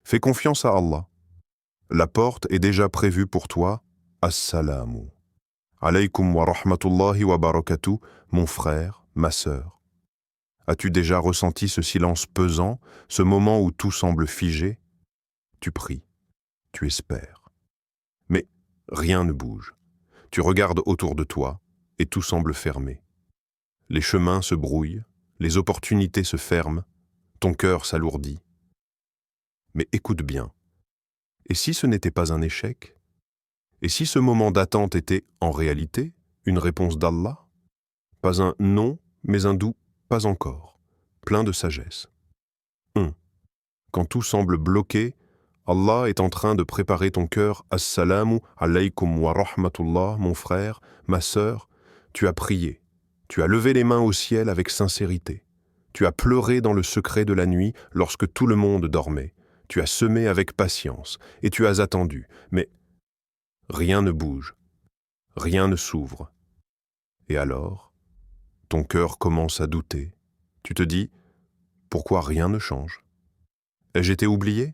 Fais confiance à Allah. La porte est déjà prévue pour toi. Assalamu. Alaykum wa rahmatullahi wa barakatuh, mon frère, ma sœur. As-tu déjà ressenti ce silence pesant, ce moment où tout semble figé? Tu pries, tu espères. Mais rien ne bouge. Tu regardes autour de toi et tout semble fermé. Les chemins se brouillent, les opportunités se ferment, ton cœur s'alourdit. Mais écoute bien. Et si ce n'était pas un échec? Et si ce moment d'attente était, en réalité, une réponse d'Allah? Pas un non, mais un doux pas encore, plein de sagesse. Quand tout semble bloqué, Allah est en train de préparer ton cœur. Assalamu alaykum wa rahmatullah, mon frère, ma sœur. Tu as prié, tu as levé les mains au ciel avec sincérité. Tu as pleuré dans le secret de la nuit lorsque tout le monde dormait. Tu as semé avec patience et tu as attendu. Mais rien ne bouge, rien ne s'ouvre. Et alors, ton cœur commence à douter. Tu te dis, pourquoi rien ne change? Ai-je été oublié?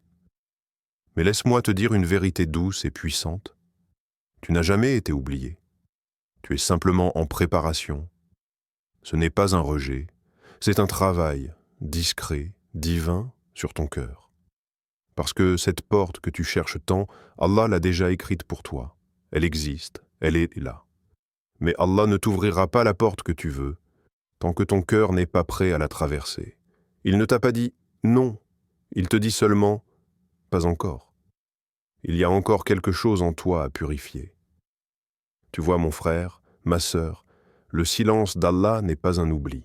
Mais laisse-moi te dire une vérité douce et puissante. Tu n'as jamais été oublié. Tu es simplement en préparation. Ce n'est pas un rejet, c'est un travail discret, divin sur ton cœur. Parce que cette porte que tu cherches tant, Allah l'a déjà écrite pour toi. Elle existe, elle est là. Mais Allah ne t'ouvrira pas la porte que tu veux, tant que ton cœur n'est pas prêt à la traverser. Il ne t'a pas dit non, il te dit seulement pas encore. Il y a encore quelque chose en toi à purifier. Tu vois, mon frère, ma sœur, le silence d'Allah n'est pas un oubli.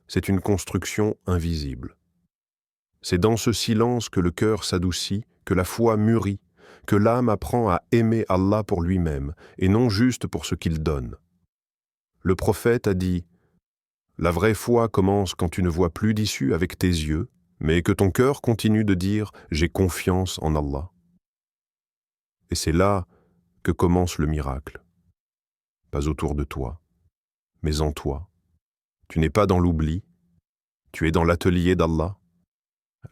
C'est une construction invisible. C'est dans ce silence que le cœur s'adoucit, que la foi mûrit, que l'âme apprend à aimer Allah pour lui-même, et non juste pour ce qu'il donne. Le prophète a dit « La vraie foi commence quand tu ne vois plus d'issue avec tes yeux, mais que ton cœur continue de dire « J'ai confiance en Allah ». Et c'est là que commence le miracle. Pas autour de toi, mais en toi. Tu n'es pas dans l'oubli, tu es dans l'atelier d'Allah,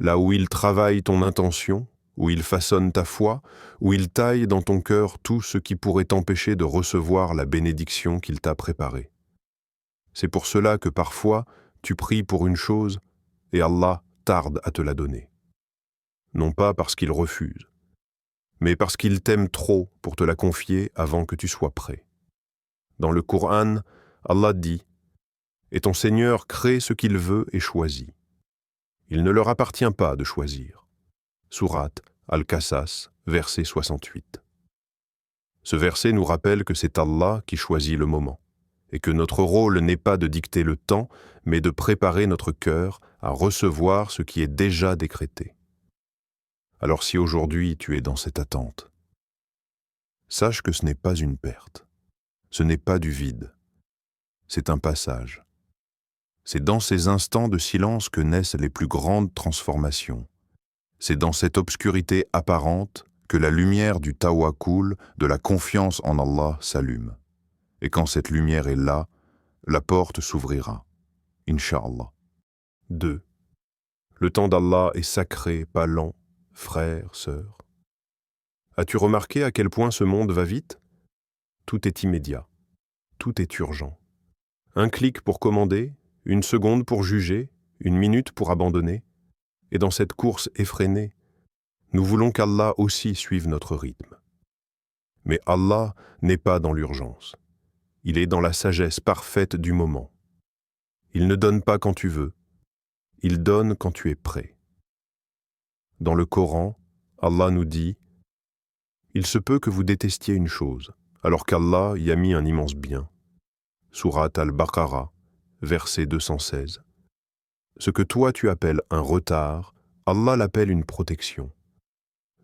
là où il travaille ton intention, où il façonne ta foi, où il taille dans ton cœur tout ce qui pourrait t'empêcher de recevoir la bénédiction qu'il t'a préparée. C'est pour cela que parfois, tu pries pour une chose et Allah tarde à te la donner. Non pas parce qu'il refuse, mais parce qu'il t'aime trop pour te la confier avant que tu sois prêt. Dans le Coran, Allah dit « Et ton Seigneur crée ce qu'il veut et choisit. Il ne leur appartient pas de choisir. » Sourate Al-Qasas, verset 68. Ce verset nous rappelle que c'est Allah qui choisit le moment, et que notre rôle n'est pas de dicter le temps, mais de préparer notre cœur à recevoir ce qui est déjà décrété. Alors si aujourd'hui tu es dans cette attente, sache que ce n'est pas une perte, ce n'est pas du vide, c'est un passage. C'est dans ces instants de silence que naissent les plus grandes transformations. C'est dans cette obscurité apparente que la lumière du tawakkul, de la confiance en Allah, s'allume. Et quand cette lumière est là, la porte s'ouvrira. Inch'Allah. 2. Le temps d'Allah est sacré, pas lent, frère, sœur. As-tu remarqué à quel point ce monde va vite? Tout est immédiat, tout est urgent. Un clic pour commander, une seconde pour juger, une minute pour abandonner. Et dans cette course effrénée, nous voulons qu'Allah aussi suive notre rythme. Mais Allah n'est pas dans l'urgence. Il est dans la sagesse parfaite du moment. Il ne donne pas quand tu veux, il donne quand tu es prêt. Dans le Coran, Allah nous dit « Il se peut que vous détestiez une chose, alors qu'Allah y a mis un immense bien. » Sourate Al-Baqarah, verset 216. Ce que toi tu appelles un retard, Allah l'appelle une protection.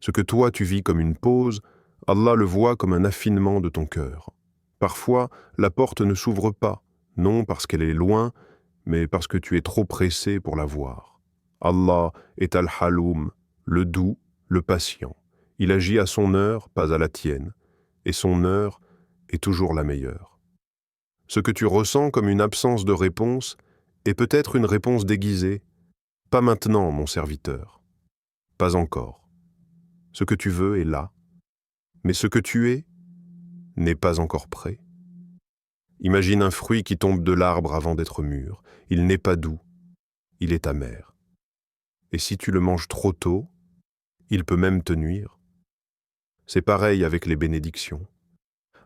Ce que toi tu vis comme une pause, Allah le voit comme un affinement de ton cœur. Parfois, la porte ne s'ouvre pas, non parce qu'elle est loin, mais parce que tu es trop pressé pour la voir. Allah est Al-Haloum, le doux, le patient. Il agit à son heure, pas à la tienne, et son heure est toujours la meilleure. Ce que tu ressens comme une absence de réponse est peut-être une réponse déguisée. Pas maintenant, mon serviteur. Pas encore. Ce que tu veux est là, mais ce que tu es n'est pas encore prêt. Imagine un fruit qui tombe de l'arbre avant d'être mûr. Il n'est pas doux, il est amer. Et si tu le manges trop tôt, il peut même te nuire. C'est pareil avec les bénédictions.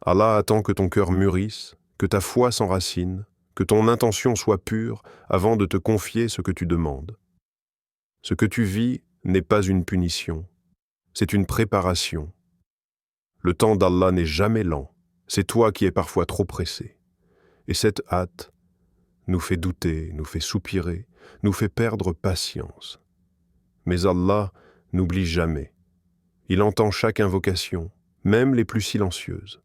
Allah attend que ton cœur mûrisse, que ta foi s'enracine, que ton intention soit pure avant de te confier ce que tu demandes. Ce que tu vis n'est pas une punition, c'est une préparation. Le temps d'Allah n'est jamais lent, c'est toi qui es parfois trop pressé. Et cette hâte nous fait douter, nous fait soupirer, nous fait perdre patience. Mais Allah n'oublie jamais. Il entend chaque invocation, même les plus silencieuses.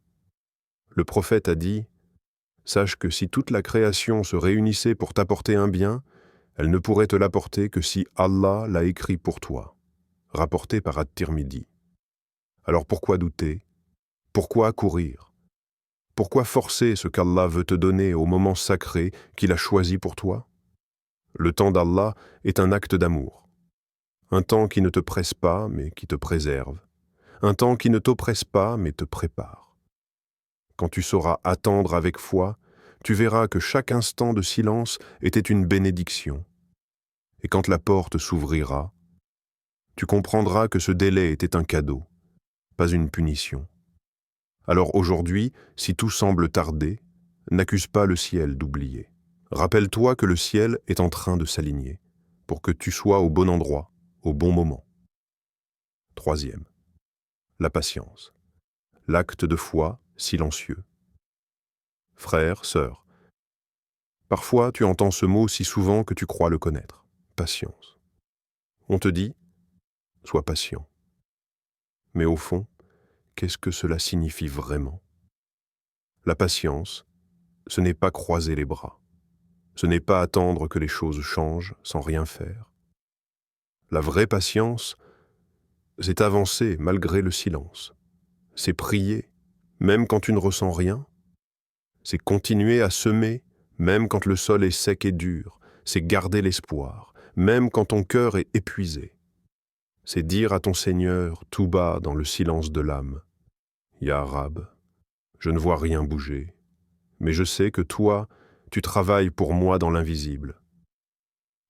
Le prophète a dit « Sache que si toute la création se réunissait pour t'apporter un bien, elle ne pourrait te l'apporter que si Allah l'a écrit pour toi. » Rapporté par At-Tirmidhi. Alors pourquoi douter? Pourquoi courir? Pourquoi forcer ce qu'Allah veut te donner au moment sacré qu'il a choisi pour toi? Le temps d'Allah est un acte d'amour. Un temps qui ne te presse pas, mais qui te préserve. Un temps qui ne t'oppresse pas, mais te prépare. Quand tu sauras attendre avec foi, tu verras que chaque instant de silence était une bénédiction. Et quand la porte s'ouvrira, tu comprendras que ce délai était un cadeau, pas une punition. Alors aujourd'hui, si tout semble tarder, n'accuse pas le ciel d'oublier. Rappelle-toi que le ciel est en train de s'aligner, pour que tu sois au bon endroit, au bon moment. Troisième, la patience. L'acte de foi silencieux. Frère, sœur, parfois tu entends ce mot si souvent que tu crois le connaître. Patience. On te dit, sois patient. Mais au fond, qu'est-ce que cela signifie vraiment? La patience, ce n'est pas croiser les bras. Ce n'est pas attendre que les choses changent sans rien faire. La vraie patience, c'est avancer malgré le silence. C'est prier, même quand tu ne ressens rien. C'est continuer à semer, même quand le sol est sec et dur. C'est garder l'espoir, même quand ton cœur est épuisé. C'est dire à ton Seigneur, tout bas dans le silence de l'âme, « Ya Rab, je ne vois rien bouger, mais je sais que toi, tu travailles pour moi dans l'invisible. »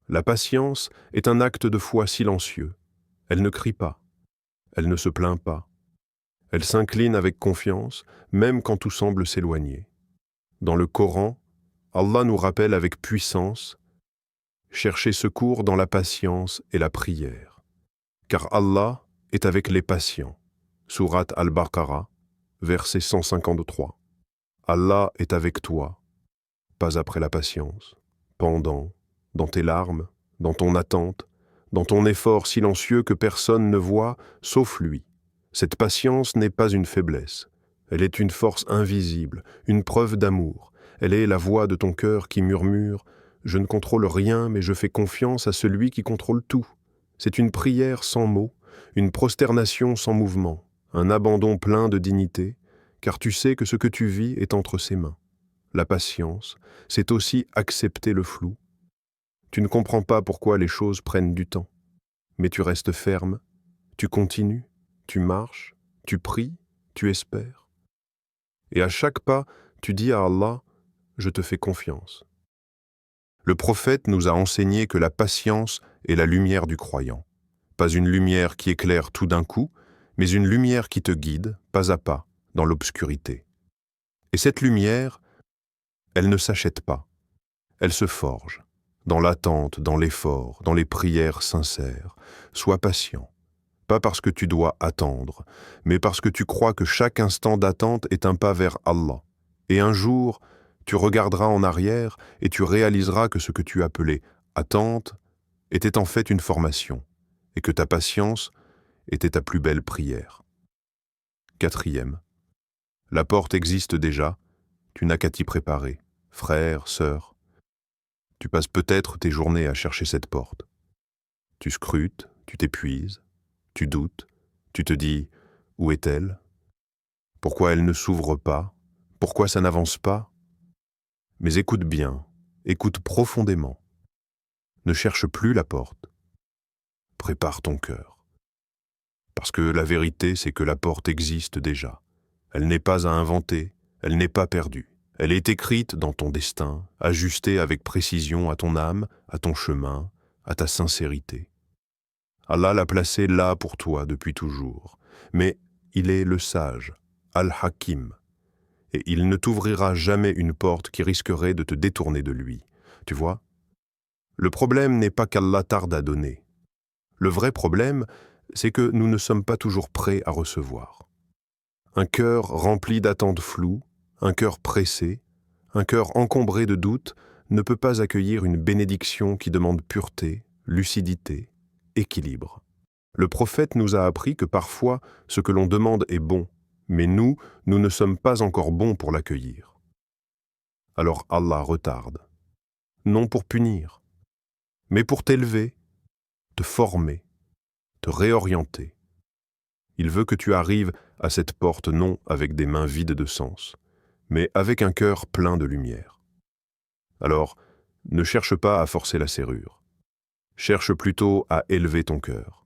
La patience est un acte de foi silencieux. Elle ne crie pas, elle ne se plaint pas. Elle s'incline avec confiance, même quand tout semble s'éloigner. Dans le Coran, Allah nous rappelle avec puissance « Cherchez secours dans la patience et la prière. » Car Allah est avec les patients. Sourate Al-Baqarah, verset 153. Allah est avec toi, pas après la patience, pendant, dans tes larmes, dans ton attente, dans ton effort silencieux que personne ne voit, sauf lui. Cette patience n'est pas une faiblesse. Elle est une force invisible, une preuve d'amour. Elle est la voix de ton cœur qui murmure « Je ne contrôle rien, mais je fais confiance à celui qui contrôle tout. » C'est une prière sans mots, une prosternation sans mouvement, un abandon plein de dignité, car tu sais que ce que tu vis est entre ses mains. La patience, c'est aussi accepter le flou. Tu ne comprends pas pourquoi les choses prennent du temps, mais tu restes ferme, tu continues, tu marches, tu pries, tu espères. Et à chaque pas, tu dis à Allah, je te fais confiance. Le prophète nous a enseigné que la patience est la lumière du croyant. Pas une lumière qui éclaire tout d'un coup, mais une lumière qui te guide, pas à pas, dans l'obscurité. Et cette lumière, elle ne s'achète pas, elle se forge, dans l'attente, dans l'effort, dans les prières sincères. Sois patient, pas parce que tu dois attendre, mais parce que tu crois que chaque instant d'attente est un pas vers Allah. Et un jour, tu regarderas en arrière et tu réaliseras que ce que tu appelais attente était en fait une formation, et que ta patience était ta plus belle prière. Quatrième, la porte existe déjà, tu n'as qu'à t'y préparer. Frère, sœur, tu passes peut-être tes journées à chercher cette porte. Tu scrutes, tu t'épuises, tu doutes, tu te dis « Où est-elle ? Pourquoi elle ne s'ouvre pas ? Pourquoi ça n'avance pas ?» Mais écoute bien, écoute profondément. Ne cherche plus la porte. Prépare ton cœur. Parce Parce que la vérité, c'est que la porte existe déjà. Elle n'est pas à inventer, elle n'est pas perdue. Elle est écrite dans ton destin, ajustée avec précision à ton âme, à ton chemin, à ta sincérité. Allah l'a placée là pour toi depuis toujours. Mais il est le sage, Al-Hakim, et il ne t'ouvrira jamais une porte qui risquerait de te détourner de lui. Tu vois? Le problème n'est pas qu'Allah tarde à donner. Le vrai problème, c'est que nous ne sommes pas toujours prêts à recevoir. Un cœur rempli d'attentes floues, un cœur pressé, un cœur encombré de doutes ne peut pas accueillir une bénédiction qui demande pureté, lucidité, équilibre. Le prophète nous a appris que parfois ce que l'on demande est bon, mais nous ne sommes pas encore bons pour l'accueillir. Alors Allah retarde, non pour punir, mais pour t'élever, te former, te réorienter. Il veut que tu arrives à cette porte non avec des mains vides de sens, mais avec un cœur plein de lumière. Alors, ne cherche pas à forcer la serrure. Cherche plutôt à élever ton cœur.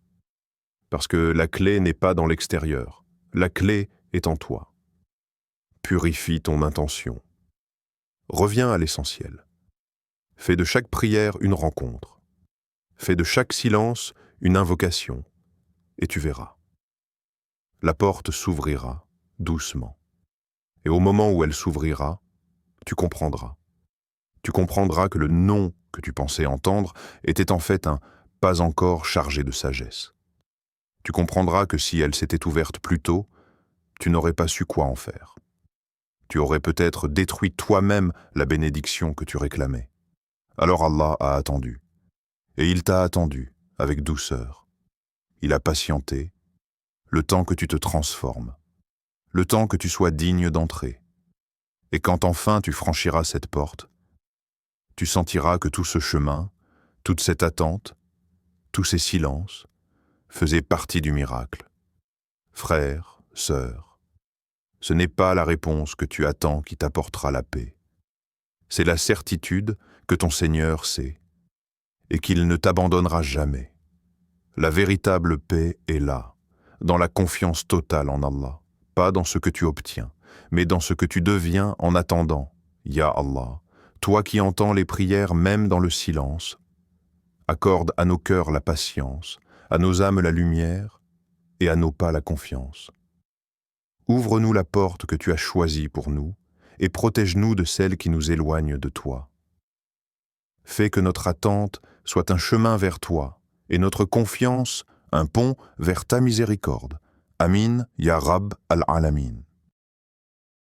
Parce que la clé n'est pas dans l'extérieur, la clé est en toi. Purifie ton intention. Reviens à l'essentiel. Fais de chaque prière une rencontre. Fais de chaque silence une invocation, et tu verras. La porte s'ouvrira doucement. Et au moment où elle s'ouvrira, tu comprendras. Tu comprendras que le non que tu pensais entendre était en fait un pas encore chargé de sagesse. Tu comprendras que si elle s'était ouverte plus tôt, tu n'aurais pas su quoi en faire. Tu aurais peut-être détruit toi-même la bénédiction que tu réclamais. Alors Allah a attendu. Et il t'a attendu avec douceur. Il a patienté, le temps que tu te transformes, le temps que tu sois digne d'entrer. Et quand enfin tu franchiras cette porte, tu sentiras que tout ce chemin, toute cette attente, tous ces silences, faisaient partie du miracle. Frère, sœur, ce n'est pas la réponse que tu attends qui t'apportera la paix. C'est la certitude que ton Seigneur sait et qu'il ne t'abandonnera jamais. La véritable paix est là, dans la confiance totale en Allah, pas dans ce que tu obtiens, mais dans ce que tu deviens en attendant. Ya Allah, toi qui entends les prières même dans le silence, accorde à nos cœurs la patience, à nos âmes la lumière et à nos pas la confiance. Ouvre-nous la porte que tu as choisie pour nous et protège-nous de celle qui nous éloigne de toi. Fais que notre attente soit un chemin vers toi et notre confiance un pont vers ta miséricorde. Amin, ya Rabb al-Alamin.